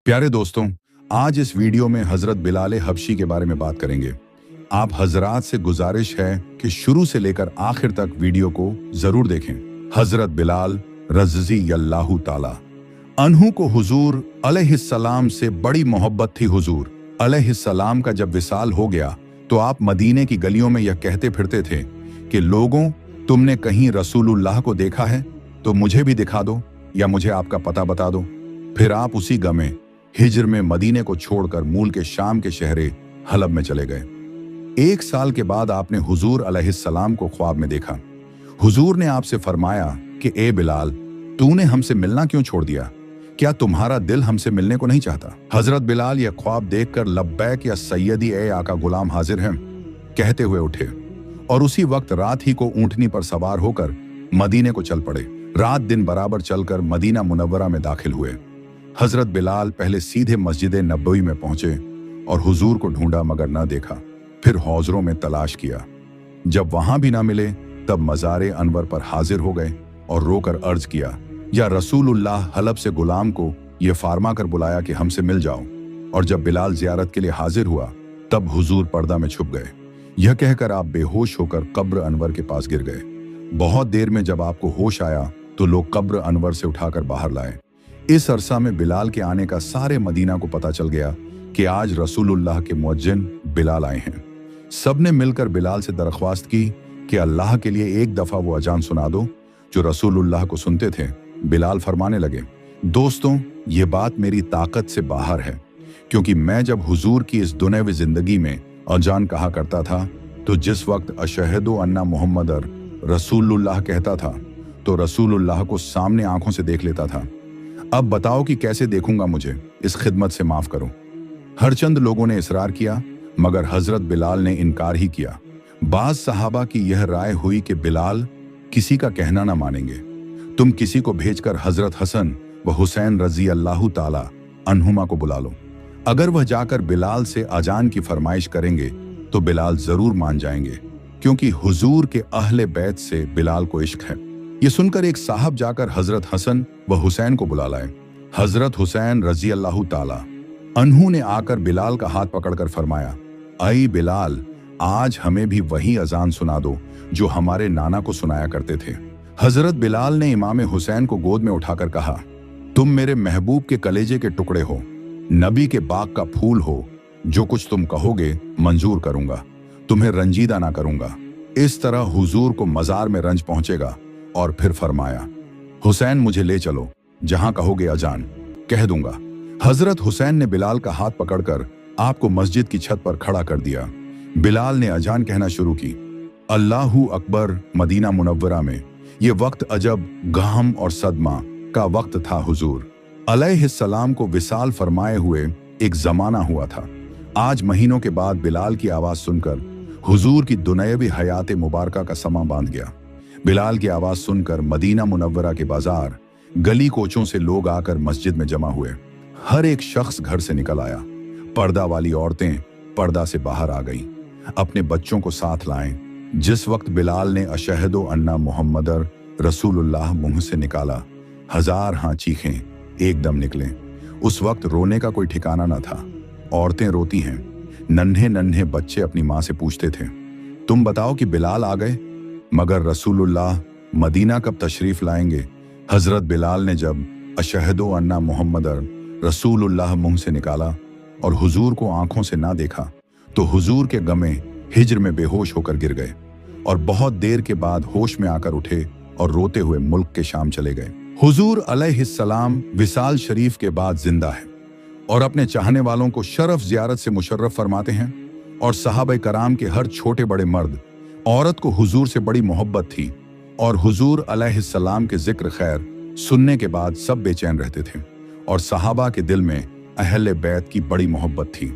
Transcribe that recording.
प्यारे दोस्तों, आज इस वीडियो में हजरत बिलाल हबशी के बारे में बात करेंगे। आप हजरात से गुजारिश है कि शुरू से लेकर आखिर तक वीडियो को जरूर देखें। हजरत बिलाल रज़ी अल्लाहु ताला अन्हु को हुजूर अलैहिस्सलाम से बड़ी मोहब्बत थी। हुजूर अलैहिस्सलाम का जब विसाल हो गया तो आप मदीने की गलियों में यह कहते फिरते थे कि लोगों, तुमने कहीं रसूलुल्लाह को देखा है तो मुझे भी दिखा दो या मुझे आपका पता बता दो। फिर आप उसी गमे हिज्र में मदीने को छोड़कर मूल के शाम के शहरे हलब में चले गए। 1 साल के बाद आपने हुजूर अलैहिस्सलाम को ख्वाब में देखा। हुजूर ने आपसे फरमाया कि ए बिलाल, तूने हमसे मिलना क्यों छोड़ दिया? क्या तुम्हारा दिल हमसे मिलने को नहीं चाहता? हजरत बिलाल यह ख्वाब देखकर लब्बैक या सैयदी ए आका गुलाम हाजिर हैं कहते हुए उठे और उसी वक्त रात ही को ऊंटनी पर सवार होकर मदीने को चल पड़े। रात दिन बराबर चलकर मदीना मुनव्वरा में दाखिल हुए। हजरत बिलाल पहले सीधे मस्जिद नबवी में पहुंचे और हुजूर को ढूंढा मगर न देखा। फिर हौजरों में तलाश किया। जब वहां भी ना मिले तब मज़ारे अनवर पर हाजिर हो गए और रोकर अर्ज किया, या रसूलुल्लाह हलब से गुलाम को यह फार्मा कर बुलाया कि हमसे मिल जाओ। और जब बिलाल जियारत के लिए हाजिर हुआ तब हुजूर पर्दा में छुप गए। यह कहकर आप बेहोश होकर कब्र अनवर के पास गिर गए। बहुत देर में जब आपको होश आया तो लोग कब्र अनवर से उठाकर बाहर लाए। इस अरसा में बिलाल के आने का सारे मदीना को पता चल गया कि आज रसूलुल्लाह के मुअज्जिन बिलाल आए हैं। सबने मिलकर बिलाल से दरख्वास्त की कि अल्लाह के लिए एक दफा वो अजान सुना दो जो रसूलुल्लाह को सुनते थे। बिलाल फरमाने लगे, दोस्तों, ये बात मेरी ताकत से बाहर है, क्योंकि मैं जब हुजूर की इस दुनियावी जिंदगी में अजान कहा करता था तो जिस वक्त अशहदु अन्ना मुहम्मदर रसूलुल्लाह कहता था तो रसूलुल्लाह को सामने आंखों से देख लेता था। अब बताओ कि कैसे देखूंगा? मुझे इस खिदमत से माफ करो। हर चंद लोगों ने इसरार किया मगर हजरत बिलाल ने इनकार ही किया। बाज सहाबा की यह राय हुई कि बिलाल किसी का कहना ना मानेंगे, तुम किसी को भेजकर हजरत हसन व हुसैन रजी अल्लाहु ताला अन्हुमा को बुला लो। अगर वह जाकर बिलाल से अजान की फरमाइश करेंगे तो बिलाल जरूर मान जाएंगे, क्योंकि हुजूर के अहले बैत से बिलाल को इश्क है। ये सुनकर एक साहब जाकर हजरत हसन व हुसैन को बुला लाए। हजरत हुसैन रजी अल्लाहु ताला अन्हु ने आकर बिलाल का हाथ पकड़कर फरमाया, आई बिलाल, आज हमें भी वही अजान सुना दो जो हमारे नाना को सुनाया करते थे। हजरत बिलाल ने इमाम हुसैन को गोद में उठाकर कहा, तुम मेरे महबूब के कलेजे के टुकड़े हो, नबी के बाग का फूल हो, जो कुछ तुम कहोगे मंजूर करूंगा, तुम्हें रंजीदा ना करूंगा। इस तरह हुजूर को मजार में रंज पहुंचेगा। और फिर फरमाया, हुसैन, मुझे ले चलो, जहां कहोगे अजान कह दूंगा। हजरत हुसैन ने बिलाल का हाथ पकड़कर आपको मस्जिद की छत पर खड़ा कर दिया। बिलाल ने अजान कहना शुरू की। अल्लाहु अकबर। मदीना मुनव्वरा में ये वक्त अजब गहम और सदमा का वक्त था। हुजूर अलैहिस्सलाम को विसाल फरमाए हुए एक जमाना हुआ था। आज महीनों के बाद बिलाल की आवाज सुनकर हुजूर की दुनियावी हयात मुबारका का समा बांध गया। बिलाल की आवाज सुनकर मदीना मुनव्वरा के बाजार, गली कोचों से लोग आकर मस्जिद में जमा हुए। हर एक शख्स घर से निकल आया। पर्दा वाली औरतें पर्दा से बाहर आ गईं, अपने बच्चों को साथ लाएं। जिस वक्त बिलाल ने अशहदु अन्ना मुहम्मदर रसूलुल्लाह मुंह से निकाला, 1000 हाँ चीखें एकदम निकले। उस वक्त रोने का कोई ठिकाना न था। औरतें रोती हैं, नन्हे नन्हे बच्चे अपनी माँ से पूछते थे, तुम बताओ कि बिलाल आ गए, मगर रसूलुल्लाह मदीना कब तशरीफ लाएंगे? हजरत बिलाल ने जब अशहदु अन्ना मुहम्मदर रसूलुल्लाह मुंह से निकाला और हुजूर को आंखों से ना देखा तो हुजूर के गमे हिज्र में बेहोश होकर गिर गए और बहुत देर के बाद होश में आकर उठे और रोते हुए मुल्क के शाम चले गए। हुजूर अलैहिस्सलाम विसाल शरीफ के बाद जिंदा है और अपने चाहने वालों को शरफ जियारत से मुशर्रफ फरमाते हैं। और सहाबा कराम के हर छोटे बड़े मर्द औरत को हुजूर से बड़ी मोहब्बत थी और हुजूर अलैहिस्सलाम के जिक्र खैर सुनने के बाद सब बेचैन रहते थे और सहाबा के दिल में अहले बैत की बड़ी मोहब्बत थी।